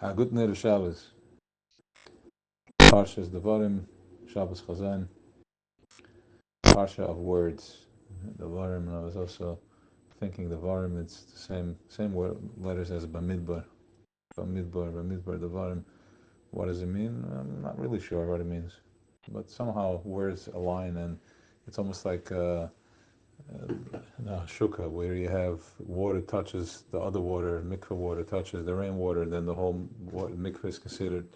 Good night, Shabbos. Parshas Devarim, Shabbos Chazon, Parsha of words. Devarim, and I was also thinking Devarim, it's the same letters as Bamidbar. Bamidbar, Devarim. What does it mean? I'm not really sure what it means. But somehow words align, and it's almost like Shuka, where you have water touches the other water, mikveh water touches the rainwater, then the whole mikveh is considered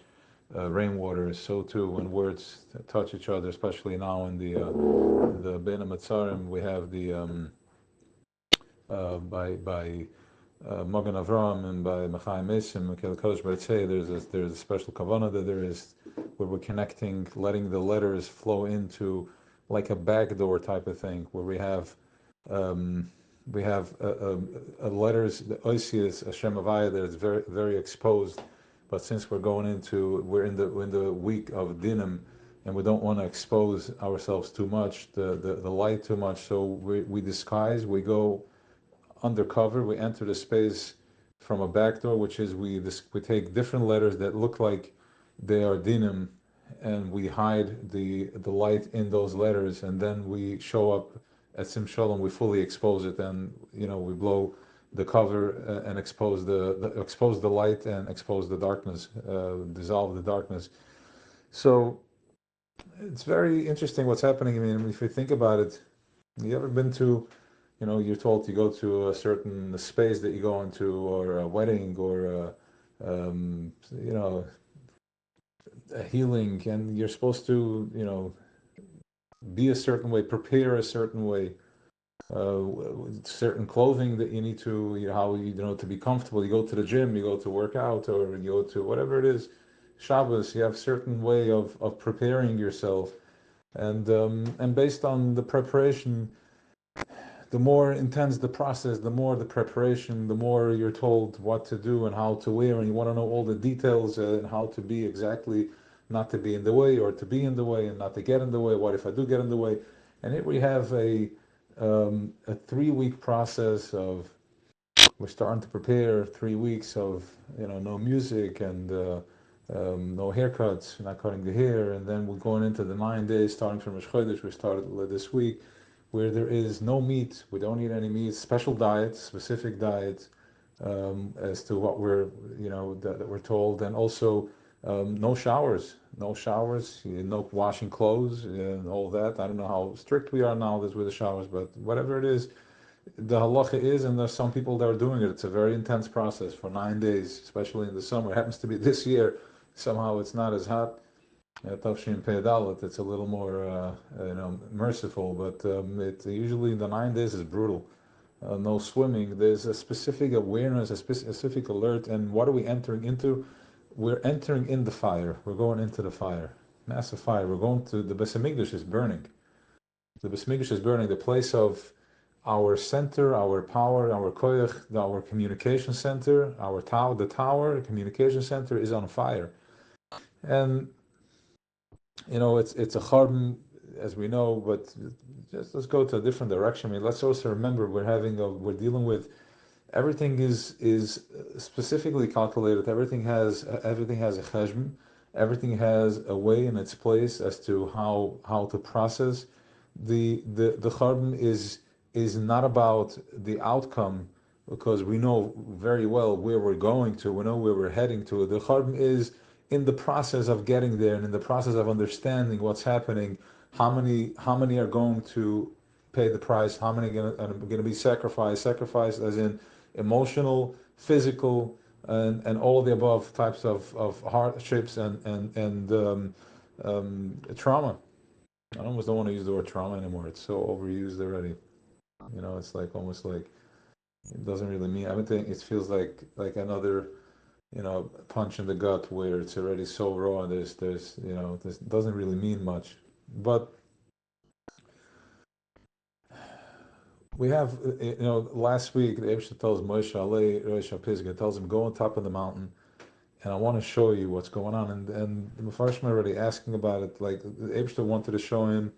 rainwater. So too, when words touch each other, especially now in the Bein Hamatzarim, we have the by Magen Avram and by Machai Mesim and Kel Kodesh B'Ritzei, there's a special kavanah that there is where we're connecting, letting the letters flow into like a backdoor type of thing, where um, we have letters, the Oisius, Hashem Avaya, that is very very exposed. But since we're in the week of Dinim, and we don't want to expose ourselves too much, the light too much, so we disguise, we go undercover, we enter the space from a back door, which is we take different letters that look like they are dinim, and we hide the light in those letters, and then we show up at Sim Shalom, we fully expose it, and we blow the cover and expose the light and expose the darkness, dissolve the darkness. So it's very interesting what's happening. I mean, if you think about it, you ever been to, you're told to go to a certain space that you go into, or a wedding, or a healing, and you're supposed to, be a certain way, prepare a certain way, uh, certain clothing that you need to, how to be comfortable. You go to the gym, you go to work out, or you go to whatever it is. Shabbos, you have certain way of preparing yourself, and based on the preparation, the more intense the process, the more the preparation, the more you're told what to do and how to wear, and you want to know all the details and how to be exactly, not to be in the way, or to be in the way and not to get in the way. What if I do get in the way? And here we have a 3 week process of, we're starting to prepare 3 weeks of, no music, and no haircuts, not cutting the hair, and then we're going into the 9 days starting from Rosh Chodesh. We started this week, where there is no meat. We don't eat any meat. Special diets, specific diets, as to what that we're told, and also no showers, no washing clothes, and all that. I don't know how strict we are now with the showers, but whatever it is, the halacha is, and there's some people that are doing it. It's a very intense process for 9 days, especially in the summer. It happens to be this year. Somehow it's not as hot. Tavshin Pei it's a little more, merciful, but it usually the 9 days is brutal. No swimming. There's a specific awareness, a specific alert, and what are we entering into? We're entering in the fire. We're going into the fire, massive fire. We're going to the Beis Hamikdash is burning. The Beis Hamikdash is burning. The place of our center, our power, our koyach, our communication center, our tower, the tower, communication center is on fire, and it's a churban, as we know, but just let's go to a different direction. I mean, let's also remember we're dealing with, everything is specifically calculated. Everything has a cheshbon. Everything has a way in its place as to how to process. The churban is not about the outcome, because we know very well where we're going to. We know where we're heading to. The churban is in the process of getting there, and in the process of understanding what's happening. How many are going to pay the price? How many are going to be sacrificed? Sacrificed as in emotional, physical, and all of the above types of hardships and trauma. I almost don't want to use the word trauma anymore. It's so overused already. It's like almost like it doesn't really mean. I think it feels like another punch in the gut, where it's already so raw. This doesn't really mean much. But we have, last week the Abishah tells Moshe Alei Rosh HaPisgah, tells him, go on top of the mountain, and I want to show you what's going on. And the Mepharshim are already asking about it. Like the Abishah wanted to show him,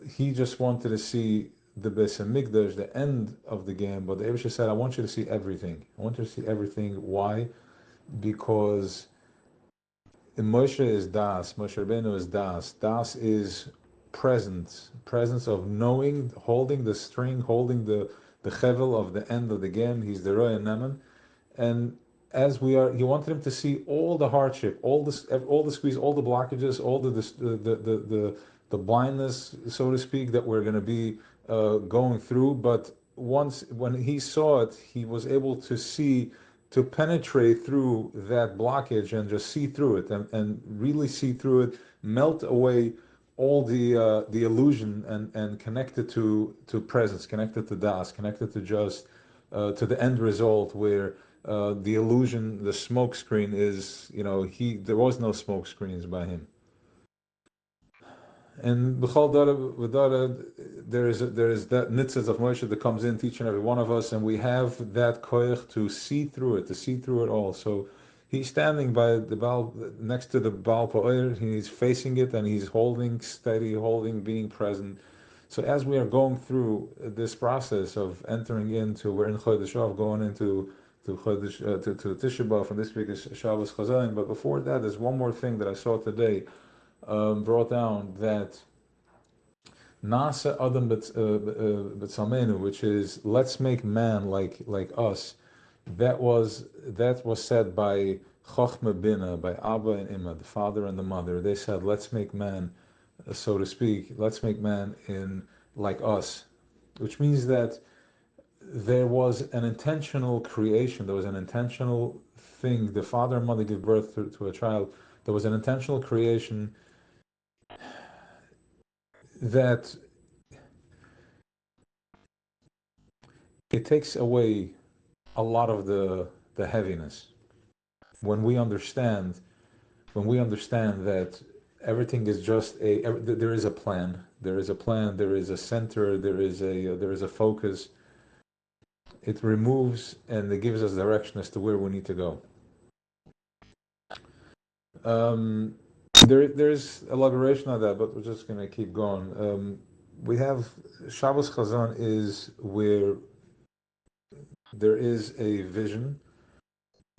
he just wanted to see the Beis Hamikdash, the end of the game. But the Abishah said, I want you to see everything. I want you to see everything. Why? because Moshe is Das, Moshe Rabbeinu is Das. Das is presence of knowing, holding the string, holding the chevel of the end of the game. He's the Roy and Neman. And as we are, he wanted him to see all the hardship, all the squeeze, all the blockages, all the blindness, so to speak, that we're going to be going through. But once when he saw it, he was able to see, to penetrate through that blockage and just see through it, and really see through it, melt away all the illusion, and connect it to presence, connected to das, connected to just to the end result, where the illusion, the smoke screen is, there was no smoke screens by him. And b'chol dara, there is that nitzes of Moshe that comes in to each and every one of us, and we have that koyach to see through it, all. So he's standing by the Baal, next to the Baal Pa'ir, he's facing it, and he's holding steady, being present. So as we are going through this process of entering into, we're in Chodesh Av, going into to Chodesh, to Tisha B'Av, and this week is Shabbos Chazon. But before that, there's one more thing that I saw today, brought down, that Nasa Adam B'Tzalmenu, which is let's make man like us. That was said by Chochma Bina, by Abba and Imma, the father and the mother. They said, let's make man, so to speak, let's make man in like us, which means that there was an intentional creation, there was an intentional thing. The father and mother give birth to a child. There was an intentional creation that it takes away a lot of the heaviness when we understand that everything is just there is a plan, there is a center, there is a focus. It removes and it gives us direction as to where we need to go. There's elaboration on that, but we're just going to keep going. We have Shabbos Chazon is where there is a vision,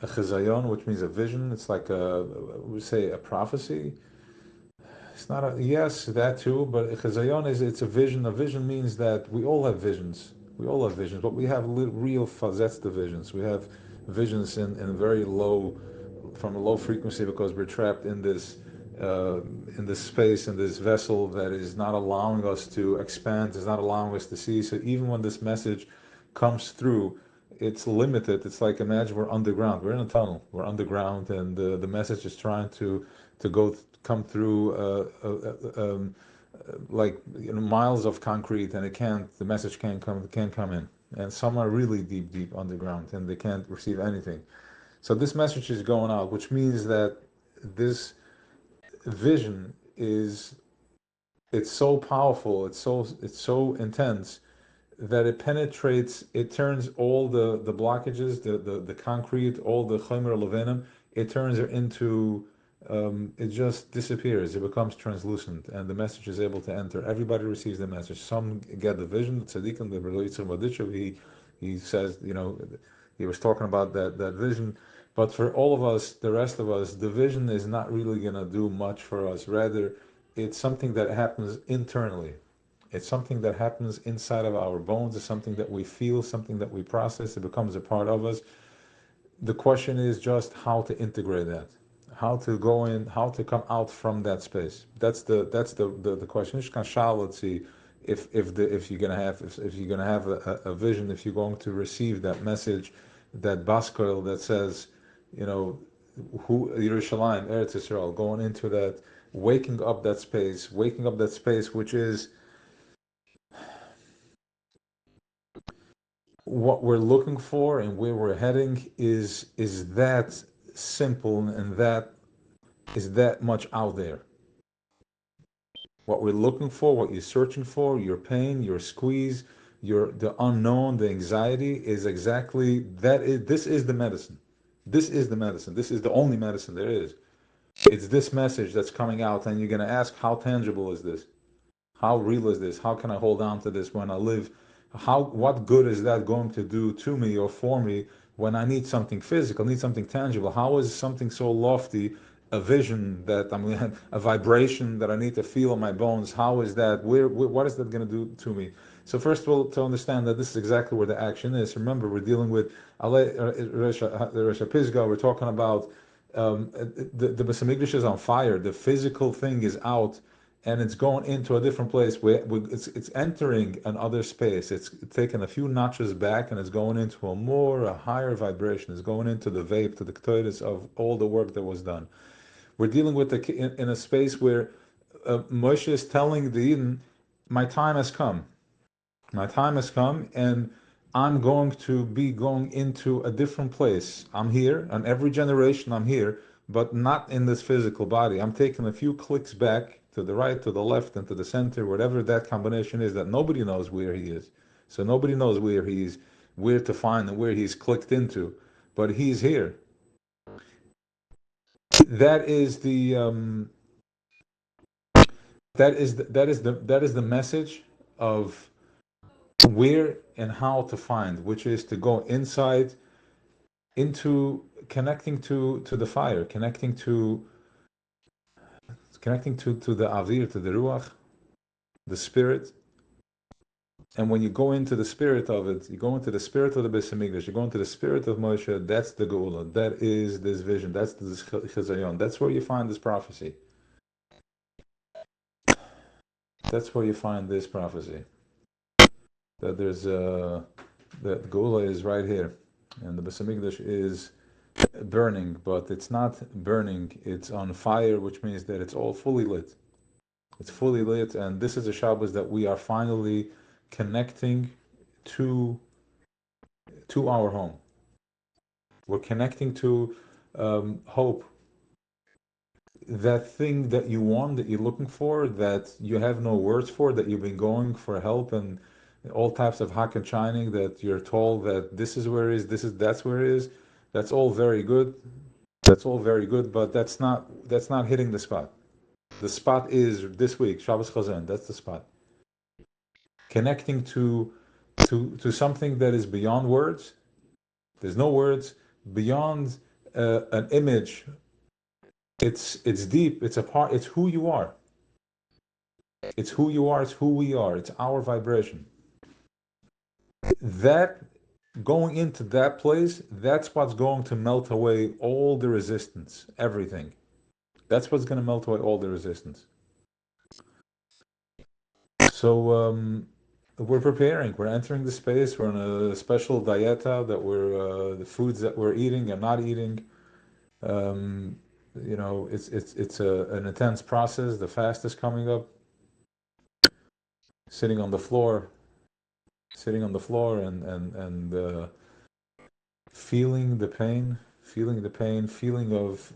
a chazayon, which means a vision. It's like we say a prophecy. It's not a, yes, that too, but chazayon it's a vision. A vision means that we all have visions. But we have real fazets to visions. We have visions in very low, from a low frequency, because we're trapped in this space, in this vessel that is not allowing us to expand, is not allowing us to see. So even when this message comes through, it's limited. It's like, imagine we're underground. We're in a tunnel. We're underground, and the message is trying to come through like miles of concrete, and the message can't come in. And some are really deep underground, and they can't receive anything. So this message is going out, which means that this vision it's so powerful, it's so intense, that it penetrates, it turns all the blockages, the concrete, all the chomer levenim, it turns it into, it just disappears, it becomes translucent, and the message is able to enter. Everybody receives the message. Some get the vision. Tzaddikim, the Rebbe Yitzchak Baditchev, he says, he was talking about that vision. But for all of us, the rest of us, the vision is not really going to do much for us. Rather, it's something that happens internally. It's something that happens inside of our bones. It's something that we feel, something that we process. It becomes a part of us. The question is just how to integrate that, how to go in, how to come out from that space. That's the question. Let's see if you're gonna have a vision, if you're going to receive that message, that baskoil that says, who Yerushalayim, Eretz Yisrael, going into that, waking up that space, which is what we're looking for and where we're heading, is that simple, and that is that much out there. What we're looking for, what you're searching for, your pain, your squeeze, the unknown, the anxiety, is exactly that. This is the medicine. This is the medicine. This is the only medicine there is. It's this message that's coming out, and you're going to ask, how tangible is this? How real is this? How can I hold on to this when I live? What good is that going to do to me or for me when I need something physical, need something tangible, how is something so lofty, a vision that a vibration that I need to feel in my bones, how is that, what is that going to do to me? So first of all, to understand that this is exactly where the action is. Remember, we're dealing with Resha Pisga, we're talking about the Beis Hamikdash is on fire, the physical thing is out, and it's going into a different place where it's entering another space. It's taking a few notches back and it's going into a higher vibration. It's going into the vape, to the ktoides of all the work that was done. We're dealing with in a space where Moshe is telling the Eden, my time has come. My time has come, and I'm going to be going into a different place. I'm here, and every generation I'm here, but not in this physical body. I'm taking a few clicks back to the right, to the left, and to the center, whatever that combination is that nobody knows where he is. So nobody knows where to find and where he's clicked into, but he's here. That is the that is the message of where and how to find, which is to go inside, into connecting to the fire, connecting to the avir, to the ruach, the spirit. And when you go into the spirit of it, you go into the spirit of the Beis Hamikdash, you go into the spirit of Moshe. That's the geula. That is this vision. That's this chazayon. That's where you find this prophecy. That's where you find this prophecy. That there's that geula is right here, and the Beis Hamikdash is burning, but it's not burning. It's on fire, which means that it's all fully lit. It's fully lit, and this is a Shabbos that we are finally connecting to our home. We're connecting to hope. That thing that you want, that you're looking for, that you have no words for, that you've been going for help and all types of hack and shining, that you're told that this is where it is, that's where it is. That's all very good. That's all very good, but that's not hitting the spot. The spot is this week, Shabbos Chazon. That's the spot. Connecting to something that is beyond words. There's no words beyond an image. It's deep. It's a part. It's who you are. It's who you are. It's who we are. It's our vibration. That going into that place, that's what's going to melt away all the resistance. Everything. That's what's going to melt away all the resistance. So we're preparing. We're entering the space. We're in a special dieta that we're the foods that we're eating and not eating. It's an intense process. The fast is coming up. Sitting on the floor and feeling the pain, feeling of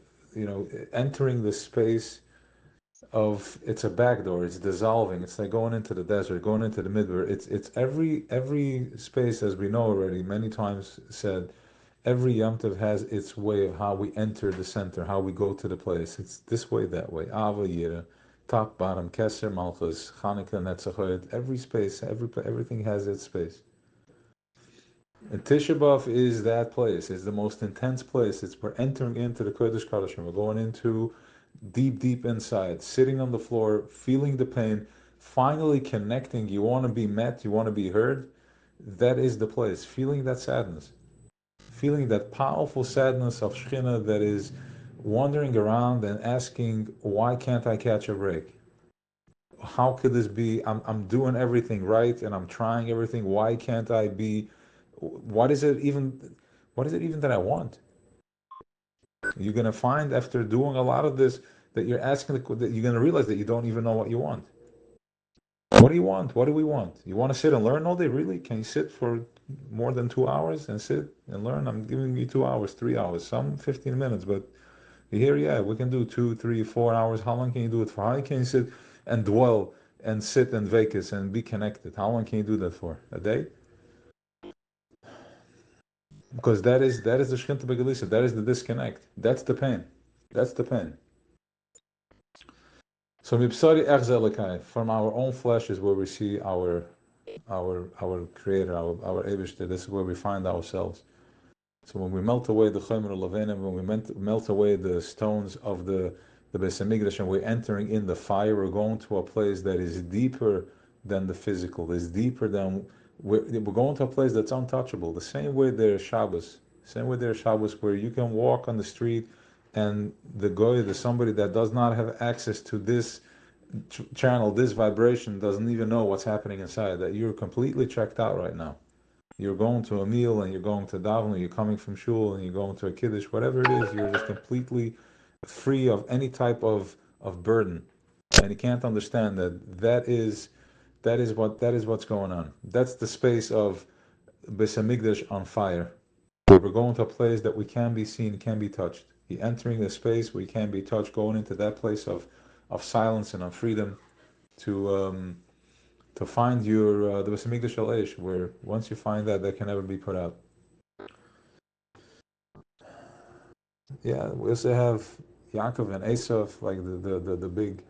entering the space of, it's a back door, it's dissolving, it's like going into the desert, going into the midway. It's every space, as we know already many times said, every Yom Tov has its way of how we enter the center, how we go to the place. It's this way, that way. Ava, Yira, top, bottom, Keser, Malchus, Chanukah, Netzachot. Every space, everything has its space. And Tisha B'Av is that place. It's the most intense place. We're entering into the Kodesh Kodashim. We're going into deep inside, sitting on the floor, feeling the pain, finally connecting. You want to be met, you want to be heard. That is the place. Feeling that sadness. Feeling that powerful sadness of Shekhinah that is wandering around and asking, why can't I catch a break? How could this be? I'm doing everything right and I'm trying everything. Why can't I be? What is it even that I want? You're going to find after doing a lot of this that you're asking, that you're going to realize that you don't even know what you want. What do you want? What do we want? You want to sit and learn all day? Really? Can you sit for more than 2 hours and sit and learn? I'm giving you 2 hours, 3 hours, some 15 minutes, but here, yeah, we can do 2, 3, 4 hours. How long can you do it for? How long can you sit and dwell and sit and vacus and be connected? How long can you do that for? A day? Because that is the Shkhinta Begalisa. That is the disconnect. That's the pain. That's the pain. So Mipsari Echzelikai, from our own flesh is where we see our Creator, our Eibishter. This is where we find ourselves. So when we melt away the Chomer Levenim, when we melt away the stones of the Beis Hamikdash, and we're entering in the fire, we're going to a place that is deeper than the physical, is deeper than, we're going to a place that's untouchable. The same way there's Shabbos, where you can walk on the street and the goy, the somebody that does not have access to this channel, this vibration, doesn't even know what's happening inside, that you're completely checked out right now. You're going to a meal and you're going to daven, you're coming from shul and you're going to a kiddush, whatever it is, you're just completely free of any type of burden. And you can't understand that is what's going on. That's the space of Beis Hamikdash on fire. We're going to a place that we can be seen, can be touched. You're entering a space where you can be touched, going into that place of silence and of freedom to find your the Beis Hamikdash Shel Eish, where once you find that can never be put out. Yeah, we also have Yaakov and Esav, like the big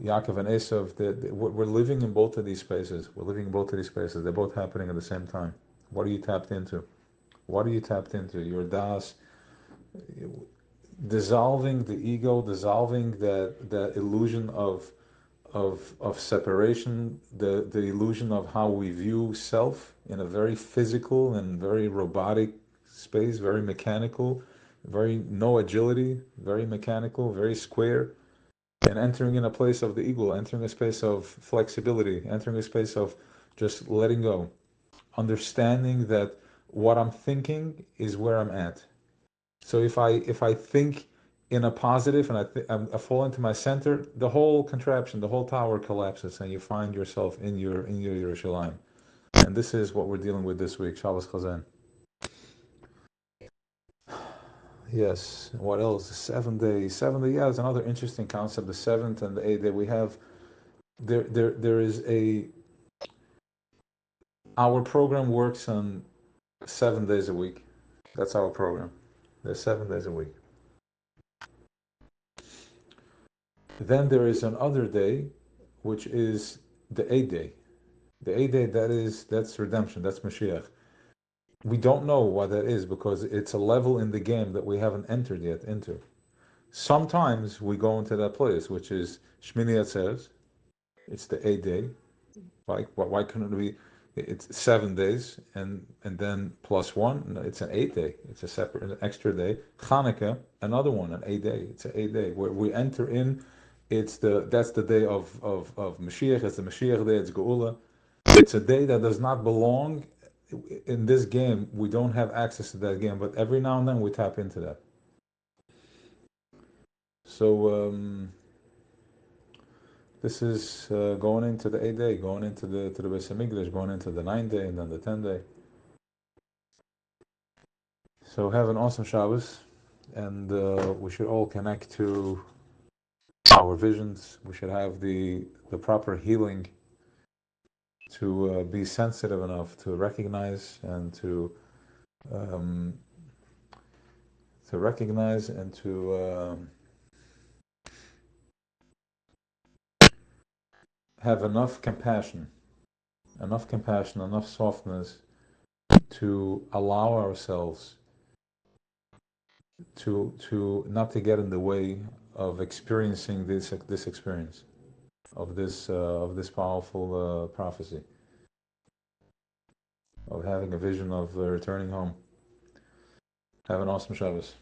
Yaakov and Esav. We're living in both of these spaces. We're living in both of these spaces. They're both happening at the same time. What are you tapped into? What are you tapped into? Your das, dissolving the ego, dissolving that illusion of separation, the illusion of how we view self in a very physical and very robotic space, very mechanical, very no agility, very mechanical, very square, and entering in a place of the ego, entering a space of flexibility, entering a space of just letting go, understanding that what I'm thinking is where I'm at. So if I think in a positive and I fall into my center, the whole contraption, the whole tower collapses, and you find yourself in your Yerushalayim. And this is what we're dealing with this week, Shabbos Chazan. Yes. What else? The 7 day. 7 day. Yeah, it's another interesting concept. The seventh and the 8th day. We have there is a our program works on 7 days a week. That's our program. There's 7 days a week. Then there is another day, which is the 8th day. The 8th day, that's redemption, that's Mashiach. We don't know what that is because it's a level in the game that we haven't entered yet into. Sometimes we go into that place, which is Shmini Atzeres. It's the 8th day. Why couldn't it be? It's 7 days and then plus one. No, it's an 8th day. It's a separate, an extra day. Chanukah, another one, an 8th day. It's an 8th day where we enter in. That's the day of Mashiach. It's the Mashiach day. It's Geula. It's a day that does not belong in this game. We don't have access to that game, but every now and then we tap into that. So this is going into the 8th day, going into the Beis Hamikdash, going into the 9th day, and then the 10th day. So have an awesome Shabbos, and we should all connect to our visions. We should have the proper healing to be sensitive enough to recognize and to recognize and to have enough compassion, enough softness to allow ourselves to not to get in the way of experiencing this experience of this powerful prophecy of having a vision of returning home. Have an awesome Shabbos.